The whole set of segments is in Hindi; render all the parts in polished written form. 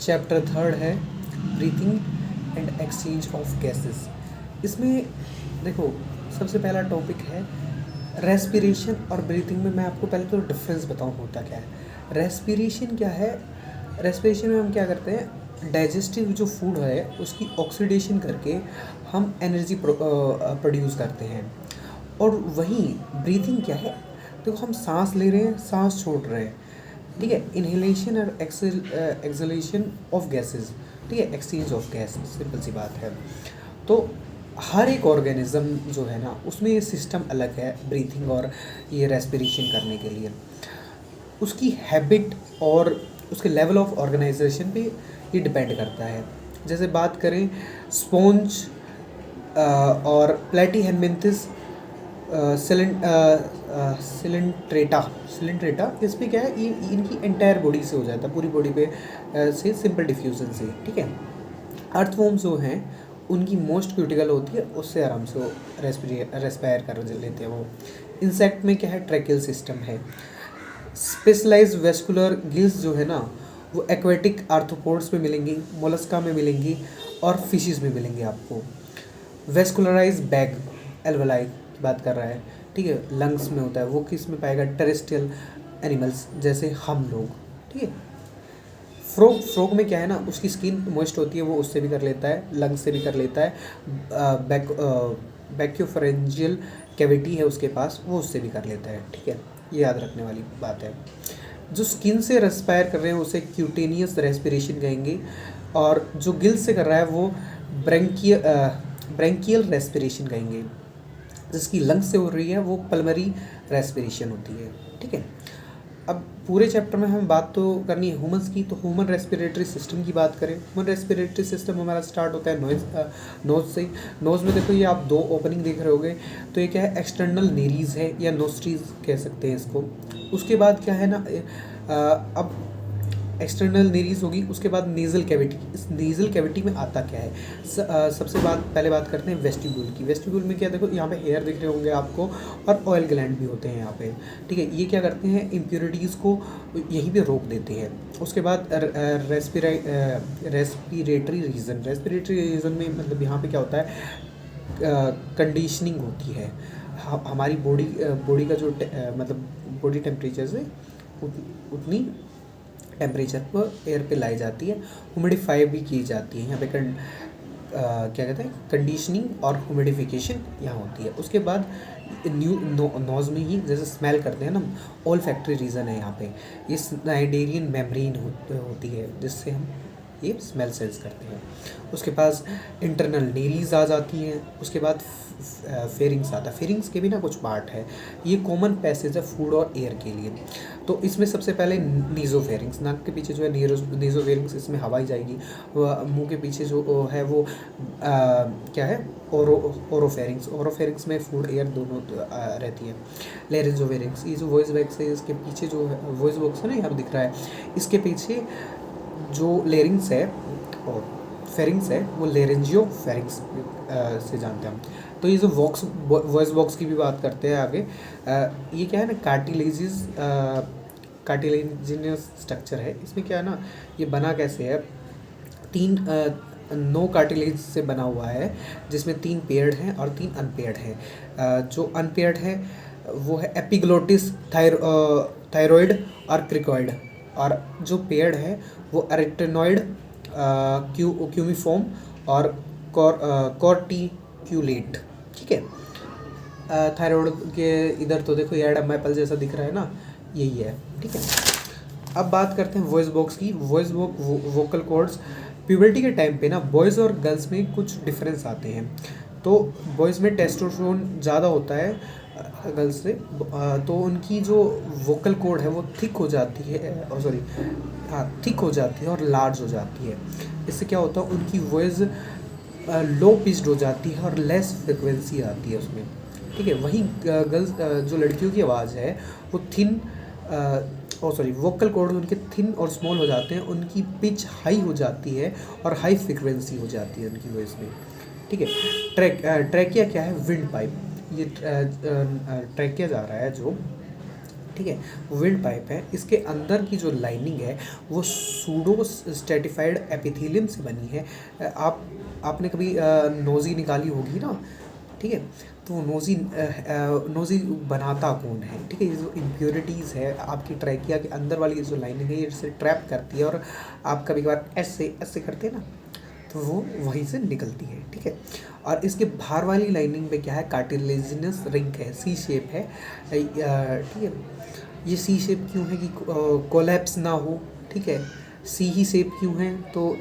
चैप्टर थर्ड है breathing and exchange of gases. इसमें देखो, सबसे पहला टॉपिक है रेस्पिरेशन और ब्रीथिंग में। मैं आपको पहले तो डिफरेंस बताऊँ होता क्या है। रेस्पिरेशन क्या है? रेस्पिरेशन में हम क्या करते हैं, डाइजेस्टिव जो फूड है उसकी ऑक्सीडेशन करके हम एनर्जी प्रोड्यूस करते हैं। और वहीं ब्रीथिंग क्या है, देखो हम सांस ले रहे हैं, सांस छोड़ रहे हैं, ठीक है। इनहेलेशन और एक्सहेलेशन ऑफ गैसेस, ठीक है, एक्सचेंज ऑफ गैस, सिंपल सी बात है। तो हर एक ऑर्गेनिज्म जो है ना, उसमें ये सिस्टम अलग है ब्रीथिंग और ये रेस्पिरेशन करने के लिए। उसकी हैबिट और उसके लेवल ऑफ ऑर्गेनाइजेशन पे ये डिपेंड करता है। जैसे बात करें स्पॉन्ज और प्लेटीहेलमिन्थस सिलेंट्रेटा, इस पे क्या है, ये इनकी एंटायर बॉडी से हो जाता है, पूरी बॉडी पे से सिंपल डिफ्यूजन से, ठीक है। अर्थवॉर्म्स जो हैं उनकी मोस्ट क्यूटिकल होती है, उससे आराम से वो रेस्पायर कर लेते हैं वो। इंसेक्ट में क्या है, ट्रैकियल सिस्टम है। स्पेशलाइज्ड वेस्कुलर गिल्स जो है ना, वो एक्वेटिक आर्थ्रोपोड्स में मिलेंगी, मोलस्का में मिलेंगी और फिशेस में मिलेंगी आपको। वेस्कुलराइज बैग एल्वेलाई की बात कर रहा है, ठीक है, लंग्स में होता है। वो किस में पाएगा, टेरेस्ट्रियल एनिमल्स जैसे हम लोग, ठीक है। फ्रॉग में क्या है ना, उसकी स्किन मॉइस्ट होती है, वो उससे भी कर लेता है, लंग्स से भी कर लेता है। बैक्योफरेंजियल कैविटी है उसके पास, वो उससे भी कर लेता है, ठीक है। ये याद रखने वाली बात है। जो स्किन से रेस्पायर कर रहे हैं उसे क्यूटेनियस रेस्पिरेशन कहेंगे, और जो गिल से कर रहा है वो ब्रैंकियल रेस्पिरेशन कहेंगे। जिसकी लंग्स से हो रही है वो पल्मरी रेस्पिरेशन होती है, ठीक है। अब पूरे चैप्टर में हम बात तो करनी है ह्यूमंस की, तो ह्यूमन रेस्पिरेटरी सिस्टम की बात करें। ह्यूमन रेस्पिरेटरी सिस्टम हमारा स्टार्ट होता है नोज से। नोज में देखो, ये आप दो ओपनिंग देख रहे होगे, तो ये क्या है, एक्सटर्नल नेरीज है या नोस्ट्रीज कह सकते हैं इसको। उसके बाद क्या है ना, अब एक्सटर्नल नेरीज होगी, उसके बाद नेज़ल कैविटी। इस नेज़ल कैविटी में आता क्या है, सबसे पहले बात करते हैं वेस्टिब्यूल की। वेस्टिब्यूल में क्या, देखो यहाँ पे हेयर दिख रहे होंगे आपको, और ऑयल ग्लैंड भी होते हैं यहाँ पे, ठीक है। ये क्या करते हैं, इम्प्योरिटीज़ को यहीं पे रोक देते हैं। उसके बाद रेस्पिरेटरी रीजन में मतलब यहाँ पे क्या होता है, कंडीशनिंग होती है। हमारी बॉडी का जो मतलब बॉडी टेम्परेचर से उतनी टेम्परेचर पर एयर पे लाई जाती है, ह्यूमिडिफाई भी की जाती है। यहाँ पे क्या कहते हैं, कंडीशनिंग और ह्यूमिडिफिकेशन यहाँ होती है। उसके बाद नोज में ही जैसे स्मेल करते हैं ना, ऑल फैक्ट्री रीजन है यहाँ पे। ये स्नाइडेरियन मेम्ब्रेन होती है, जिससे हम ये स्मेल सेंस करते हैं। उसके पास इंटरनल नेरीज आ जाती हैं। उसके बाद फेरिंग्स आता है। फेरिंग्स के भी ना कुछ पार्ट है, ये कॉमन पैसेज है फूड और एयर के लिए। तो इसमें सबसे पहले नीजोफेरिंग्स, नाक के पीछे जो है नीजोफेरिंग्स, इसमें हवा ही जाएगी। मुंह के पीछे जो है वो क्या है, ओरोफेरिंग्स में फूड एयर दोनों रहती है। लेरेंजोफेरिंग्स, ये जो वॉइस बॉक्स है, इसके पीछे जो वॉइस बॉक्स है ना, यहाँ दिख रहा है, इसके पीछे जो लेरिंग्स है और फेरिंग्स है, वो लेरेंजियो फेरिंग्स से जानते हैं हम। तो ये जो वॉइस बॉक्स की भी बात करते हैं आगे, ये क्या है ना, कार्टिलेजिनस स्ट्रक्चर है। इसमें क्या है ना, ये बना कैसे है, 9 कार्टिलेज से बना हुआ है, जिसमें 3 पेयर्ड हैं और 3 अनपेयर्ड हैं। जो अनपेयर्ड है वो है एपिग्लोटिस, थायरॉइड और क्रिकॉइड, और जो पेयर्ड है वो एरिटेनॉइड, क्यूमिफॉर्म और कॉर्टिक्यूलेट, ठीक है। थायरॉइड के इधर तो देखो ये एडम एप्पल जैसा दिख रहा है ना, यही है, ठीक है। अब बात करते हैं वॉइस बॉक्स की। वॉइस वोकल कॉर्ड्स, प्यूबर्टी के टाइम पे ना बॉयज़ और गर्ल्स में कुछ डिफरेंस आते हैं। तो बॉयज़ में टेस्टोस्टेरोन ज़्यादा होता है गर्ल्स से, तो उनकी जो वोकल कॉर्ड है वो थिक हो जाती है, थिक हो जाती है और लार्ज हो जाती है। इससे क्या होता है, उनकी वॉइस लो पिच्ड हो जाती है और लेस फ्रिक्वेंसी आती है उसमें, ठीक है। वहीं गर्ल्स जो लड़कियों की आवाज़ है वो थिन वोकल कॉर्ड उनके थिन और स्मॉल हो जाते हैं, उनकी पिच हाई हो जाती है और हाई फ्रिक्वेंसी हो जाती है उनकी वॉइस में, ठीक है। ट्रैकिया क्या है, विंड पाइप। ये ट्रैकिया जा रहा है जो, ठीक है, विंड पाइप है, इसके अंदर की जो लाइनिंग है वो सूडो स्ट्रेटिफाइड एपिथेलियम से बनी है। आपने कभी नोज़ी निकाली होगी ना, ठीक है, तो नोज़ी बनाता कौन है, ठीक है, ये जो इम्प्योरिटीज़ है आपकी ट्रैकिया के अंदर वाली जो लाइनिंग है ये इसे ट्रैप करती है, और आप कभी कभार ऐसे ऐसे करते हैं ना, तो वो वहीं से निकलती है, ठीक है। और इसके बाहर वाली लाइनिंग में क्या है, कार्टिलेजिनस रिंग है, सी शेप है, ठीक है। ये सी शेप क्यों है कि कोलैप्स ना हो, ठीक है। सी ही शेप क्यों है, तो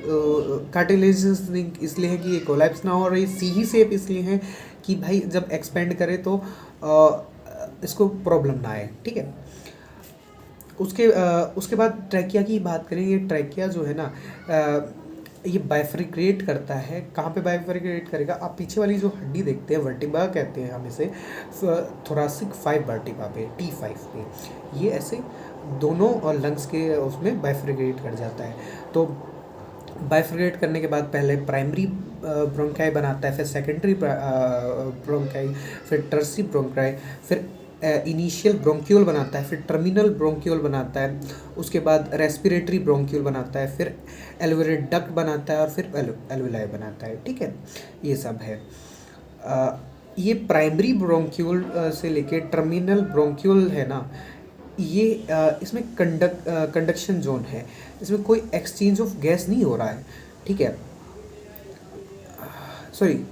कार्टिलेजिनस रिंग इसलिए है कि ये कोलैप्स ना हो, और ये सी ही शेप इसलिए है कि भाई जब एक्सपेंड करे तो इसको प्रॉब्लम ना आए, ठीक है। उसके बाद ट्रैकिया की बात करें, ये ट्रैकिया जो है ना ये बाइफरिकेट करता है। कहाँ पे बाइफरिकेट करेगा, आप पीछे वाली जो हड्डी देखते हैं, वर्टिब्रा कहते हैं हम इसे, थोरासिक 5 वर्टिब्रा पे, T5 पे, ये ऐसे दोनों और लंग्स के उसमें बाइफरिकेट कर जाता है। तो बाइफरिकेट करने के बाद पहले प्राइमरी ब्रोंकाई बनाता है, फिर सेकेंडरी ब्रोंकाई, फिर टर्सी ब्रोंकाई, फिर इनिशियल ब्रोंक्यूल बनाता है, फिर टर्मिनल ब्रोंक्यूल बनाता है, उसके बाद रेस्पिरेटरी ब्रोंक्यूल बनाता है, फिर एल्वेओलर डक्ट बनाता है, और फिर एल्वेलाई बनाता है, ठीक है। ये सब है। ये प्राइमरी ब्रोंक्यूल से लेके टर्मिनल ब्रोंक्यूल है ना, ये इसमें कंडक्शन जोन है, इसमें कोई एक्सचेंज ऑफ गैस नहीं हो रहा है, ठीक है, सॉरी,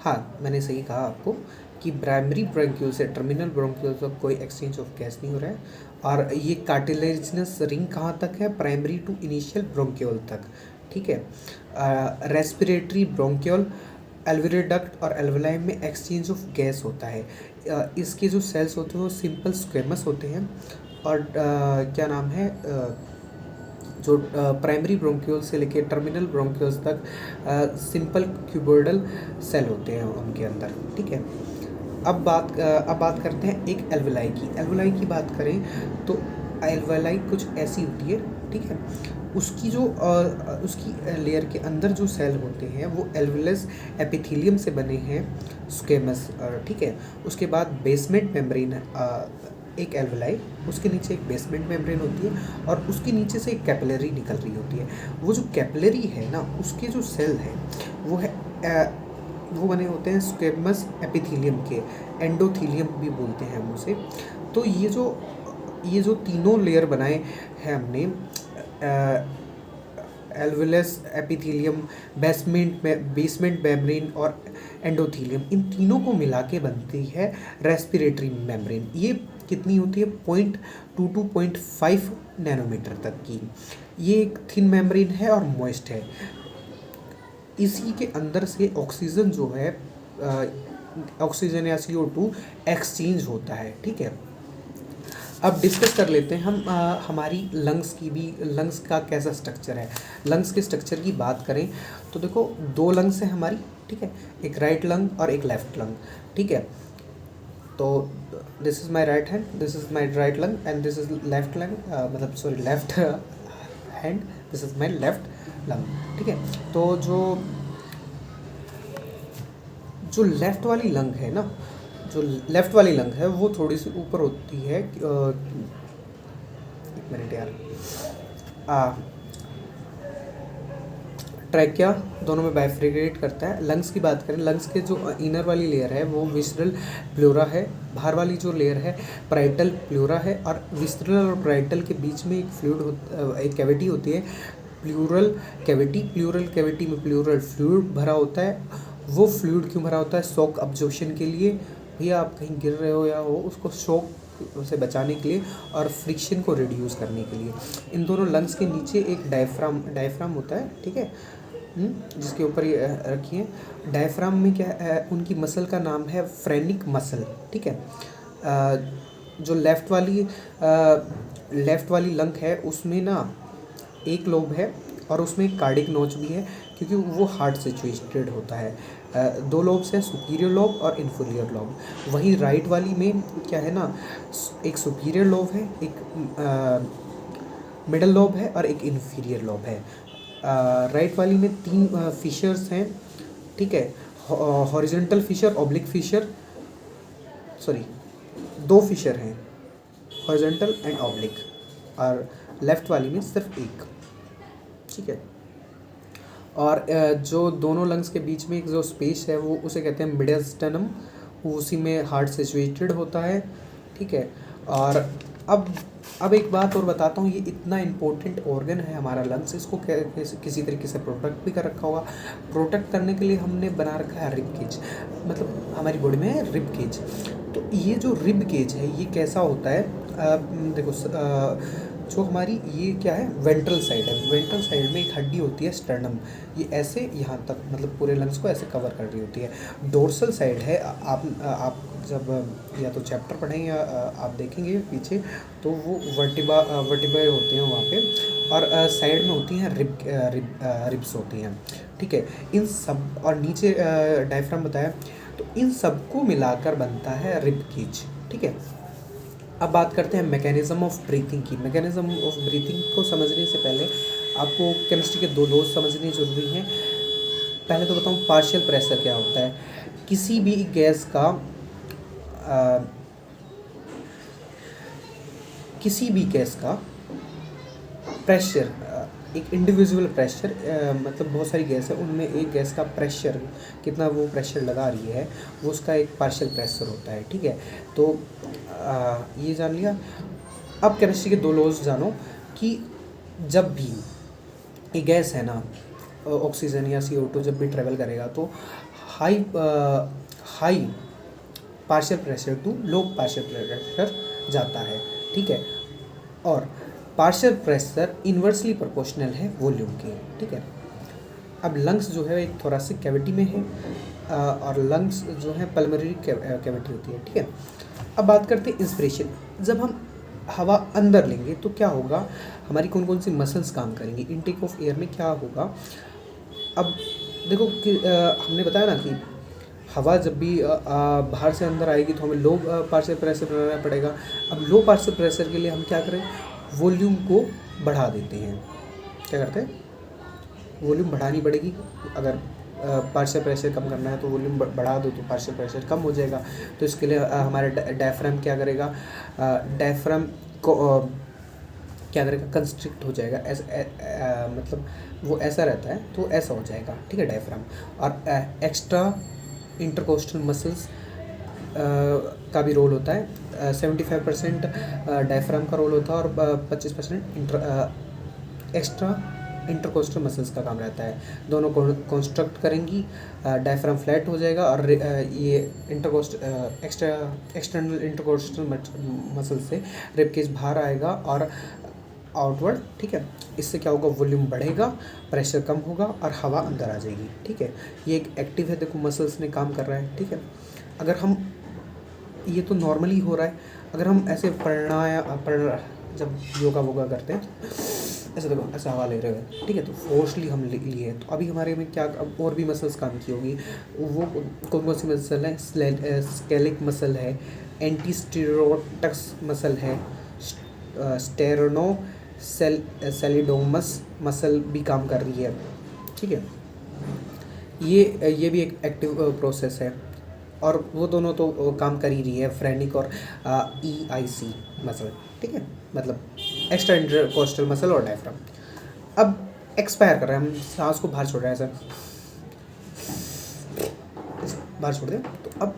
हाँ मैंने सही कहा आपको कि प्राइमरी ब्रोंक्यूल से टर्मिनल ब्रोंक्यूल तक कोई एक्सचेंज ऑफ गैस नहीं हो रहा है। और ये कार्टिलेजिनस रिंग कहाँ तक है, प्राइमरी टू इनिशियल ब्रोंक्यूल तक, ठीक है। रेस्पिरेटरी ब्रोंक्यूल, एल्वेओलर डक्ट और एल्वेलाई में एक्सचेंज ऑफ गैस होता है। इसके जो सेल्स होते हैं वो सिंपल स्क्वेमस होते हैं, और क्या नाम है, जो प्राइमरी ब्रोंक्यूल से लेके टर्मिनल ब्रोंक्यूल्स तक सिंपल क्यूबोइडल सेल होते हैं उनके अंदर, ठीक है। अब बात करते हैं एक एल्वेलाई की। एल्वेलाई की बात करें तो एल्वेलाई कुछ ऐसी होती है, ठीक है। उसकी लेयर के अंदर जो सेल होते हैं वो एल्वेलस एपिथेलियम से बने हैं, स्क्वेमस, ठीक है। उसके बाद बेसमेंट मेम्ब्रेन, एक एल्वेलाई, उसके नीचे एक बेसमेंट मेम्ब्रेन होती है, और उसके नीचे से एक कैपिलरी निकल रही होती है। वो जो कैपिलरी है ना, उसके जो सेल है वो बने होते हैं स्क्वेमस एपिथेलियम के, एंडोथेलियम भी बोलते हैं हम उसे। तो ये जो तीनों लेयर बनाए हैं हमने, एल्वेलस एपिथेलियम, बेसमेंट मेम्ब्रेन और एंडोथेलियम, इन तीनों को मिला के बनती है रेस्पिरेटरी मेम्ब्रेन। ये कितनी होती है, 0.2 to 0.5 नैनोमीटर तक की। ये एक थिन मेम्ब्रेन है और मॉइस्ट है। इसी के अंदर से ऑक्सीजन जो है, ऑक्सीजन या CO2 एक्सचेंज होता है, ठीक है। अब डिस्कस कर लेते हैं हम हमारी लंग्स की भी, लंग्स का कैसा स्ट्रक्चर है। लंग्स के स्ट्रक्चर की बात करें तो देखो, 2 लंग्स हैं हमारी, ठीक है, एक राइट लंग और एक लेफ्ट लंग, ठीक है। तो this is my right hand, this is my right lung, and this is left lung, मतलब sorry left hand, this is my left lung, ठीक है। तो जो लेफ़्ट वाली लंग है ना, जो लेफ़्ट वाली लंग है वो थोड़ी सी ऊपर होती है, एक मिनट यार, ट्रैकिया दोनों में बाइफरिकेट करता है। लंग्स की बात करें, लंग्स के जो इनर वाली लेयर है वो विसरल प्लूरा है, बाहर वाली जो लेयर है प्राइटल प्लूरा है, और विसरल और प्राइटल के बीच में एक कैविटी होती है, प्लूरल कैविटी में प्लूरल फ्लूइड भरा होता है। वो फ्लूइड क्यों भरा होता है, शॉक अब्जॉर्प्शन के लिए, भैया आप कहीं गिर रहे हो या हो, उसको शॉक से बचाने के लिए और फ्रिक्शन को रिड्यूस करने के लिए। इन दोनों लंग्स के नीचे एक डायफ्राम होता है, ठीक है, जिसके ऊपर ये रखिए। डायफ्राम में क्या है, उनकी मसल का नाम है फ्रेनिक मसल, ठीक है। जो लेफ़्ट वाली लंग है उसमें ना एक लोब है, और उसमें एक कार्डिक नोच भी है, क्योंकि वो हार्ट से सिचुएटेड होता है। 2 लोब्स हैं, सुपीरियर लोब और इन्फीरियर लोब। वहीं राइट वाली में क्या है ना, एक सुपीरियर लोब है, एक मिडल लोब है और एक इन्फीरियर लोब है। राइट वाली में 3 फिशर्स हैं, ठीक है, horizontal fissure, oblique fissure, sorry 2 fissure हैं, हॉरिजॉन्टल एंड ऑब्लिक, और लेफ्ट वाली में सिर्फ एक, ठीक है। और जो दोनों लंग्स के बीच में एक जो स्पेस है वो उसे कहते हैं मिडियस्टर्नम, उसी में हार्ट सिचुएटेड होता है, ठीक है। और अब एक बात और बताता हूँ, ये इतना इम्पोर्टेंट ऑर्गन है हमारा लंग्स, इसको किसी तरीके से प्रोटेक्ट भी कर रखा होगा। प्रोटेक्ट करने के लिए हमने बना रखा है रिब केज, मतलब हमारी बॉडी में है रिब केज। तो ये जो रिब केज है ये कैसा होता है, देखो जो हमारी ये क्या है, वेंट्रल साइड है, वेंट्रल साइड में एक हड्डी होती है स्टर्नम, ये ऐसे यहाँ तक मतलब पूरे लंग्स को ऐसे कवर कर रही होती है। डोर्सल साइड है, आप जब या तो चैप्टर पढ़ें या आप देखेंगे पीछे तो वो वर्टिब्राe होते हैं वहाँ पे, और साइड में होती हैं रिब्स होती हैं, ठीक है। इन सब और नीचे डायफ्राम बताया, तो इन सबको मिलाकर बनता है रिब केज, ठीक है। अब बात करते हैं मैकेनिज़्म ऑफ ब्रीथिंग की। मैकेनिज़्म ऑफ ब्रीथिंग को समझने से पहले आपको केमिस्ट्री के 2 लॉज समझने जरूरी हैं। पहले तो बताऊं पार्शियल प्रेशर क्या होता है। किसी भी गैस का प्रेशर, एक इंडिविजुअल प्रेशर, मतलब बहुत सारी गैस है उनमें एक गैस का प्रेशर कितना वो प्रेशर लगा रही है वो उसका एक पार्शियल प्रेशर होता है, ठीक है। तो ये जान लिया। अब केमिस्ट्री के 2 लॉज जानो कि जब भी ये गैस है ना, ऑक्सीजन या CO2 जब भी ट्रेवल करेगा तो high partial pressure to low partial pressure जाता है, ठीक है। और पार्शियल प्रेशर इन्वर्सली प्रोपोर्शनल है वॉल्यूम के, ठीक है। अब लंग्स जो है एक थोरेसिक कैविटी में है, और लंग्स जो है पल्मोनरी कैविटी होती है, ठीक है। अब बात करते हैं इंस्पिरेशन। जब हम हवा अंदर लेंगे तो क्या होगा, हमारी कौन कौन सी मसल्स काम करेंगी, इनटेक ऑफ एयर में क्या होगा। अब देखो कि हमने बताया ना कि हवा जब भी बाहर से अंदर आएगी तो हमें लो पार्शियल प्रेशर बनाना पड़ेगा। अब लो पार्शियल प्रेशर के लिए हम क्या करें, वॉल्यूम को बढ़ा देते हैं। क्या करते हैं, वॉल्यूम बढ़ानी पड़ेगी। अगर पार्शियल प्रेशर कम करना है तो वॉल्यूम बढ़ा दो तो पार्शियल प्रेशर कम हो जाएगा। तो इसके लिए हमारे डायफ्राम क्या करेगा, डायफ्राम को क्या करेगा, कंस्ट्रिक्ट हो जाएगा, मतलब वो ऐसा रहता है तो ऐसा हो जाएगा, ठीक है डायफ्राम। और एक्स्ट्रा इंटरकोस्टल मसल्स का भी रोल होता है। 75% डायफ्राम का रोल होता है और 25% एक्स्ट्रा इंटरकोस्टल मसल्स का काम रहता है। दोनों को कंस्ट्रक्ट करेंगी, डायफ्राम फ्लैट हो जाएगा और ये एक्सटर्नल इंटरकोस्टल मसल से रिब केज बाहर आएगा और आउटवर्ड, ठीक है। इससे क्या होगा, वॉल्यूम बढ़ेगा, प्रेशर कम होगा और हवा अंदर आ जाएगी, ठीक है। ये एक एक्टिव है, देखो मसल्स ने काम कर रहा है, ठीक है। अगर हम ये तो नॉर्मली हो रहा है, अगर हम ऐसे जब योगा वोगा करते हैं तो ऐसे देखो ऐसा हवा ले रहे हैं, ठीक है, तो फोर्सली हम लिए तो अभी हमारे में क्या अब और भी मसल्स काम की होगी। वो कौन कौन सी मसल है, स्केलिक मसल है, एंटीस्टेरोटक्स मसल है, सेलिडोमस मसल भी काम कर रही है, ठीक है। ये भी एक एक्टिव प्रोसेस है और वो दोनों तो काम कर ही रही है, फ्रेनिक और EIC मसल, ठीक है, मतलब एक्स्ट्रा इंटरकोस्टल मसल और डायफ्राम। अब एक्सपायर कर रहे हैं, हम सांस को बाहर छोड़ रहे हैं, ऐसा बाहर छोड़ दें। तो अब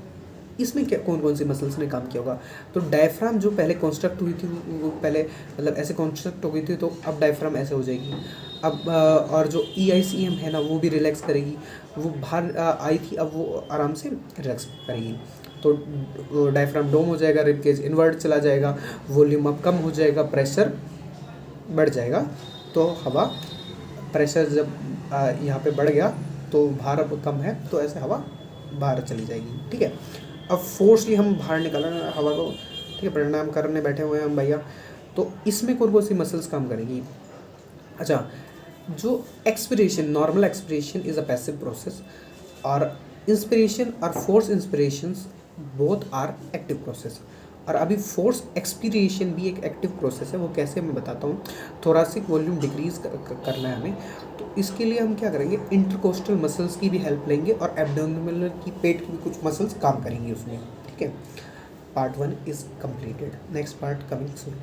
इसमें क्या कौन कौन सी मसल्स ने काम किया होगा, तो डायफ्राम जो पहले कॉन्स्ट्रक्ट हुई थी वो पहले मतलब ऐसे कॉन्स्ट्रक्ट हो गई थी, तो अब डायफ्राम ऐसे हो जाएगी। अब और जो EICM है ना वो भी रिलैक्स करेगी, वो बाहर आई थी अब वो आराम से रिलैक्स करेगी, तो डायफ्राम डोम हो जाएगा, रिब केज इनवर्ट चला जाएगा, वॉल्यूम अब कम हो जाएगा, प्रेशर बढ़ जाएगा। तो हवा प्रेशर जब यहाँ पे बढ़ गया तो बाहर अब कम है तो ऐसे हवा बाहर चली जाएगी, ठीक है। अब फोर्सली हम बाहर निकाल रहे हैं हवा को, ठीक है, प्राणायाम करने बैठे हुए हैं हम भैया। तो इसमें कौन कौन सी मसल्स काम करेंगी। अच्छा, जो expiration, normal expiration is a passive process और इंस्पिरेशन और force inspirations both are active process. और अभी फोर्स एक्सपीरिएशन भी एक एक्टिव प्रोसेस है, वो कैसे मैं बताता हूँ। थोरासिक वॉल्यूम डिक्रीज करना है हमें, तो इसके लिए हम क्या करेंगे, इंटरकोस्टल मसल्स की भी हेल्प लेंगे और एब्डोमिनल की, पेट की भी कुछ मसल्स काम करेंगी उसमें, ठीक है। Part 1 is completed, next part coming soon.